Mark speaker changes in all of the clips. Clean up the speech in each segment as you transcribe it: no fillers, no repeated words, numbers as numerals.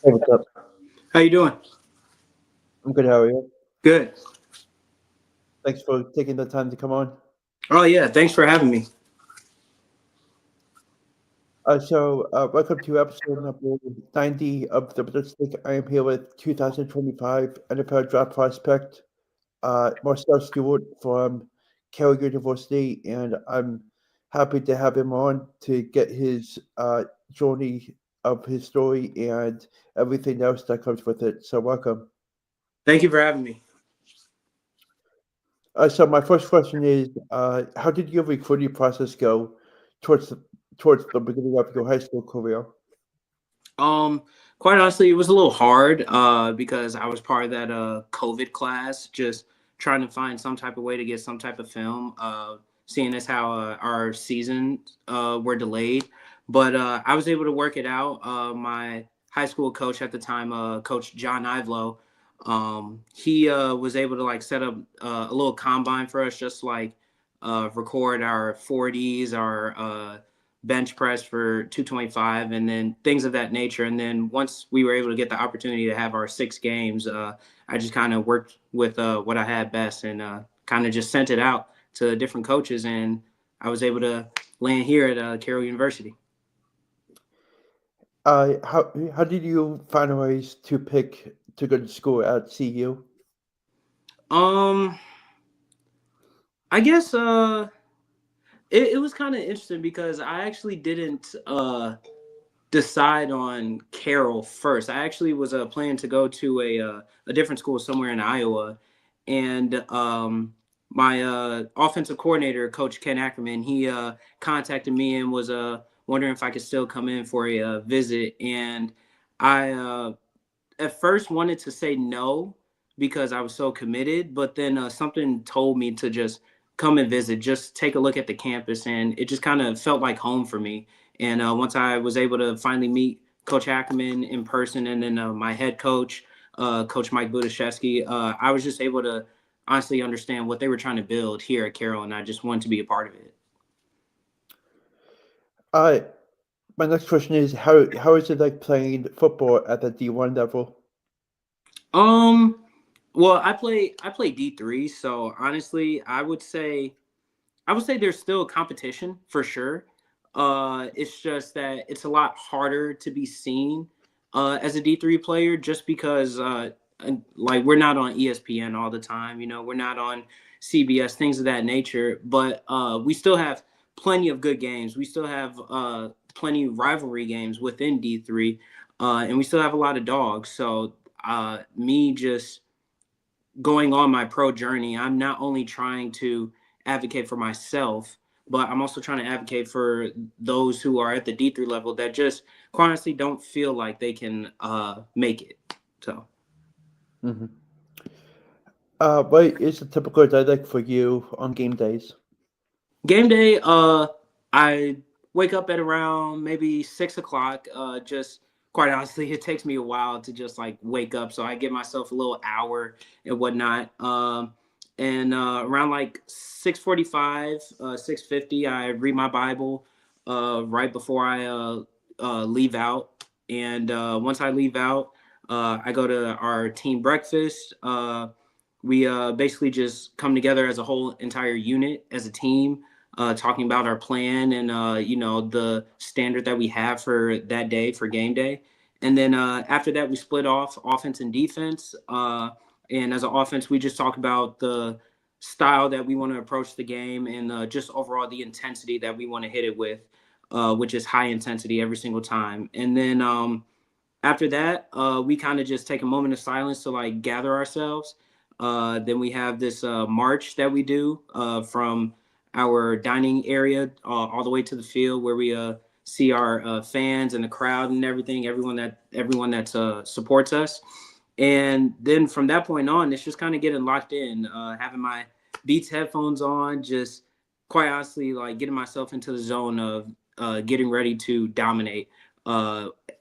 Speaker 1: Hey, what's up?
Speaker 2: How you doing?
Speaker 1: I'm good. How are you?
Speaker 2: Good.
Speaker 1: Thanks for taking the time to come on.
Speaker 2: Oh yeah, thanks for having me.
Speaker 1: Welcome to episode number 90 of the Ballistic. I am here with 2025 NFL draft prospect Marcell Stewart from Carroll University, and I'm happy to have him on to get his journey of his story and everything else that comes with it. So, welcome.
Speaker 2: Thank you for having me.
Speaker 1: My first question is, how did your recruiting process go towards the, towards the beginning of your high school career?
Speaker 2: Um, Quite honestly, it was a little hard because I was part of that COVID class, just trying to find some type of way to get some type of film. Seeing as how our seasons were delayed, but I was able to work it out. My high school coach at the time, Coach John Ivelo, he was able to like set up a little combine for us, just like record our 40s, our bench press for 225, and then things of that nature. And then once we were able to get the opportunity to have our 6 games, I just kind of worked with what I had best and kind of just sent it out to different coaches, and I was able to land here at Carroll University.
Speaker 1: How did you find ways to pick to go to school at CU?
Speaker 2: Um, I guess it was kind of interesting because I actually didn't decide on Carroll first. I actually was planning to go to a different school somewhere in Iowa, and my offensive coordinator, Coach Ken Ackerman, he contacted me and was wondering if I could still come in for a visit. And I at first wanted to say no because I was so committed, but then something told me to just come and visit, just take a look at the campus, and it just kind of felt like home for me. And once I was able to finally meet Coach Ackerman in person, and then my head coach, Coach Mike Budashevsky, I was just able to honestly understand what they were trying to build here at Carroll, and I just wanted to be a part of it.
Speaker 1: Uh, my next question is, how is it like playing football at the D1 level?
Speaker 2: Um, well, I play D3, so honestly, I would say there's still competition for sure. It's just that it's a lot harder to be seen as a D3 player just because like we're not on ESPN all the time, we're not on CBS, things of that nature, but we still have plenty of good games. We still have plenty of rivalry games within D3, and we still have a lot of dogs. So me just going on my pro journey, I'm not only trying to advocate for myself, but I'm also trying to advocate for those who are at the D3 level that just quite honestly don't feel like they can make it. So
Speaker 1: Hmm. What is a typical day like for you on game days?
Speaker 2: game day, I wake up at around maybe 6 o'clock. Just quite honestly, it takes me a while to just like wake up, so I give myself a little hour and whatnot. And around like 6:45, 6:50, I read my Bible right before I leave out. And once I leave out, I go to our team breakfast. We basically just come together as a whole entire unit as a team, talking about our plan and the standard that we have for that day for game day. And then after that, we split off offense and defense. And as an offense, we just talk about the style that we want to approach the game and just overall the intensity that we want to hit it with, which is high intensity every single time. And then after that, we kind of just take a moment of silence to like gather ourselves. Then we have this march that we do from our dining area all the way to the field where we see our fans and the crowd and everything, everyone that supports us. And then from that point on, it's just kind of getting locked in, having my Beats headphones on, just quite honestly, like getting myself into the zone of getting ready to dominate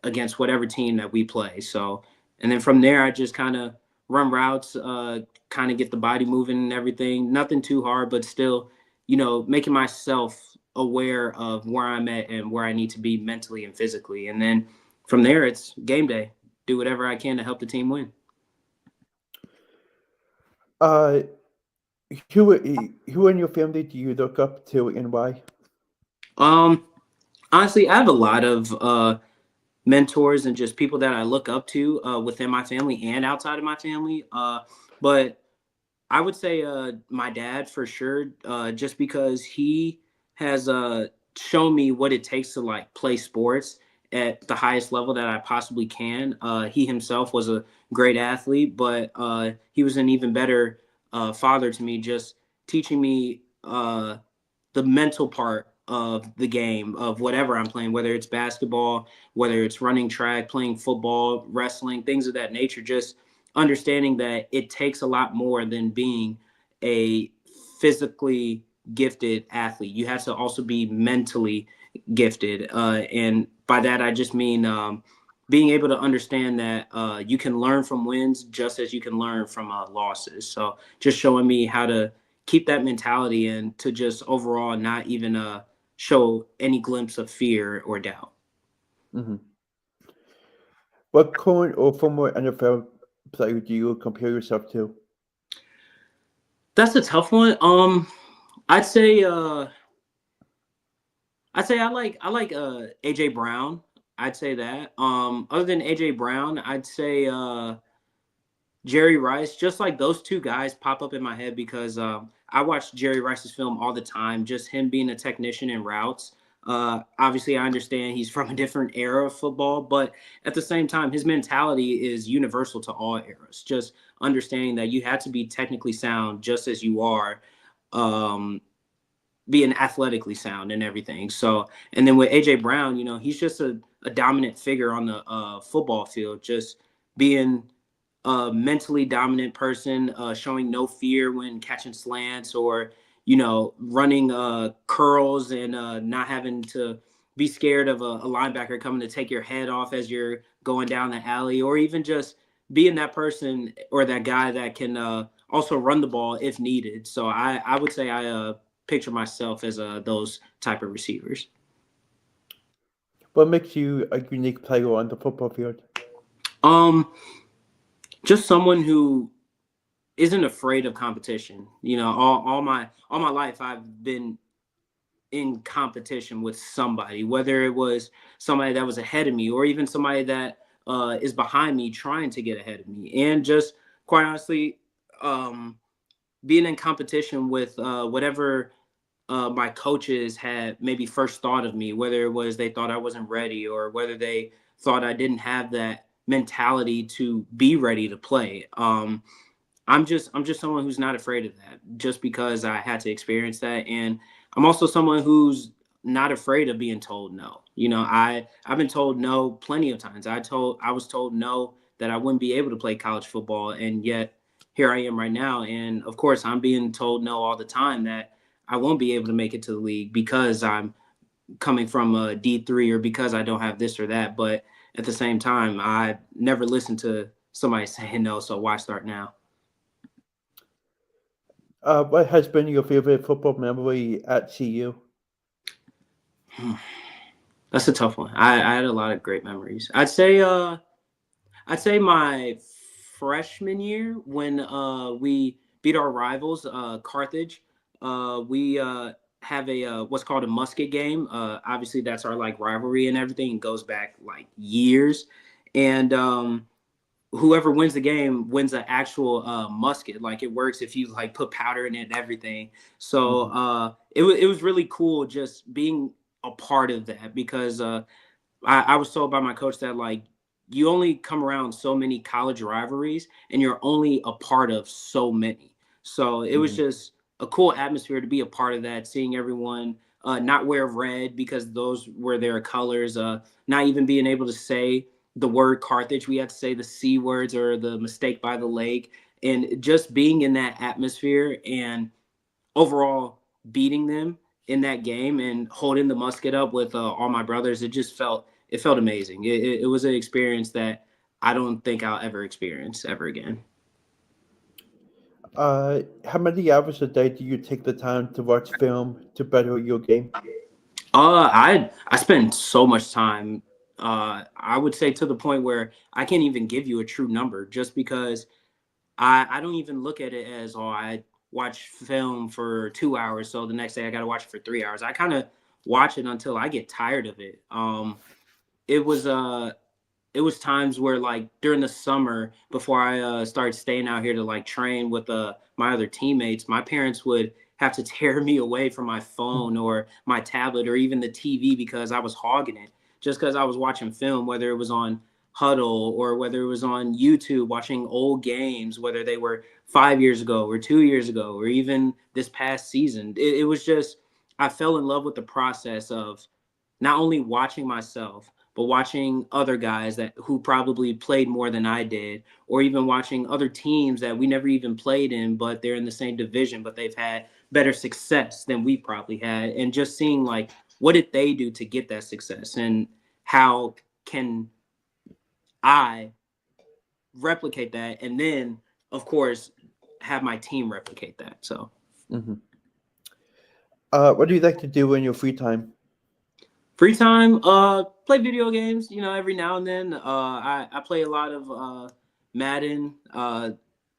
Speaker 2: against whatever team that we play. So, and then from there, I just kind of run routes, kind of get the body moving and everything. Nothing too hard, but still, making myself aware of where I'm at and where I need to be mentally and physically. And then from there, it's game day. do whatever I can to help the team win.
Speaker 1: Uh, who in your family do you look up to and why?
Speaker 2: Um, Honestly, I have a lot of mentors and just people that I look up to within my family and outside of my family. But I would say my dad for sure, just because he has shown me what it takes to like play sports at the highest level that I possibly can. He himself was a great athlete, but he was an even better father to me, just teaching me the mental part of the game of whatever I'm playing, whether it's basketball, whether it's running track, playing football, wrestling, things of that nature. Just understanding that it takes a lot more than being a physically gifted athlete. You have to also be mentally gifted. And by that, I just mean being able to understand that you can learn from wins just as you can learn from losses. So just showing me how to keep that mentality and to just overall not even show any glimpse of fear or doubt.
Speaker 1: Hmm. What current or former NFL player do you compare yourself to?
Speaker 2: That's a tough one. I'd say I like AJ Brown. I'd say that. Other than AJ Brown, I'd say Jerry Rice. Just like those two guys pop up in my head because I watch Jerry Rice's film all the time. Just him being a technician in routes. Obviously, I understand he's from a different era of football, but at the same time, his mentality is universal to all eras. Just understanding that you have to be technically sound just as you are um, being athletically sound and everything. So, and then with AJ Brown, he's just a dominant figure on the football field, just being a mentally dominant person, showing no fear when catching slants or, running curls and not having to be scared of a linebacker coming to take your head off as you're going down the alley, or even just being that person or that guy that can also run the ball if needed. So I would say I picture myself as those type of receivers.
Speaker 1: What makes you a unique player on the football field?
Speaker 2: Um, just someone who isn't afraid of competition. All my life I've been in competition with somebody, whether it was somebody that was ahead of me or even somebody that is behind me trying to get ahead of me. And just quite honestly, um, being in competition with whatever my coaches had maybe first thought of me, whether it was they thought I wasn't ready or whether they thought I didn't have that mentality to be ready to play. I'm just someone who's not afraid of that just because I had to experience that. And I'm also someone who's not afraid of being told no. I've been told no plenty of times. I was told no that I wouldn't be able to play college football, and yet here I am right now. And of course, I'm being told no all the time that I won't be able to make it to the league because I'm coming from a D3 or because I don't have this or that. But at the same time, I never listened to somebody saying no, so why start now?
Speaker 1: What has been your favorite football memory at CU?
Speaker 2: That's a tough one. I had a lot of great memories. I'd say my freshman year when we beat our rivals, Carthage. We have a what's called a musket game. Obviously, that's our like rivalry and everything. It goes back like years, and whoever wins the game wins an actual musket. Like it works if you like put powder in it and everything. So
Speaker 1: Hmm.
Speaker 2: it was really cool just being a part of that because I was told by my coach that like you only come around so many college rivalries and you're only a part of so many. So it was
Speaker 1: Hmm.
Speaker 2: just a cool atmosphere to be a part of that, seeing everyone not wear red because those were their colors, not even being able to say the word Carthage. We had to say the C words or the mistake by the lake. And just being in that atmosphere and overall beating them in that game and holding the musket up with all my brothers, it felt amazing. It was an experience that I don't think I'll ever experience ever again.
Speaker 1: How many hours a day do you take the time to watch film to better your game?
Speaker 2: I spend so much time I would say to the point where I can't even give you a true number, just because I don't even look at it as, oh, I watch film for 2 hours, so the next day I got to watch it for 3 hours. I kind of watch it until I get tired of it. It was it was times where, like, during the summer before I started staying out here to like train with my other teammates, my parents would have to tear me away from my phone or my tablet or even the TV because I was hogging it, just because I was watching film, whether it was on Huddle or whether it was on YouTube watching old games, whether they were 5 years ago or 2 years ago or even this past season. It was just, I fell in love with the process of not only watching myself, but watching other guys that who probably played more than I did, or even watching other teams that we never even played in, but they're in the same division, but they've had better success than we probably had, and just seeing like what did they do to get that success, and how can I replicate that, and then of course have my team replicate that. So
Speaker 1: Mm-hmm. What do you like to do in your free time?
Speaker 2: free time, play video games, every now and then. I play a lot of Madden.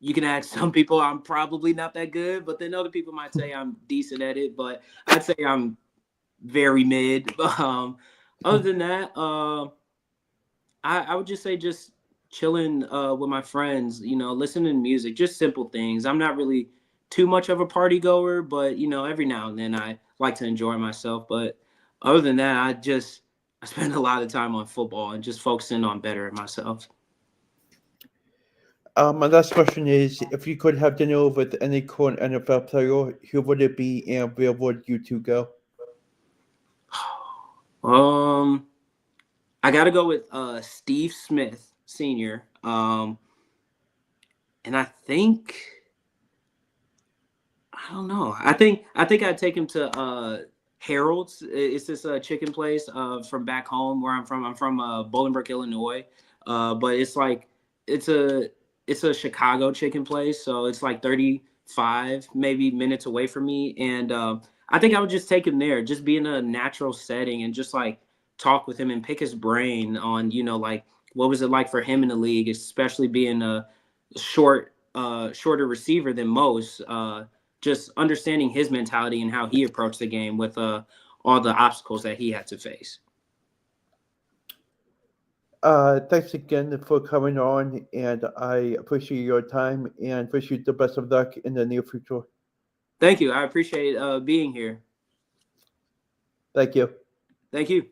Speaker 2: You can ask some people I'm probably not that good, but then other people might say I'm decent at it, but I'd say I'm very mid. Other than that, I would just say just chilling with my friends, listening to music, just simple things. I'm not really too much of a party goer, but every now and then I like to enjoy myself. But other than that, I spend a lot of time on football and just focusing on bettering myself.
Speaker 1: My last question is, if you could have dinner with any current NFL player, who would it be and where would you two go?
Speaker 2: Um, I got to go with Steve Smith Senior. And I don't know. I think I'd take him to Harold's. It's this chicken place from back home where I'm from. I'm from Bolingbrook, Illinois. But it's like it's a it's a Chicago chicken place, so it's like 35 maybe minutes away from me, and I think I would just take him there, just be in a natural setting and just like talk with him and pick his brain on like what was it like for him in the league, especially being a shorter receiver than most. Just understanding his mentality and how he approached the game with all the obstacles that he had to face.
Speaker 1: Thanks again for coming on, and I appreciate your time and wish you the best of luck in the near future.
Speaker 2: Thank you. I appreciate being here.
Speaker 1: Thank you.
Speaker 2: Thank you.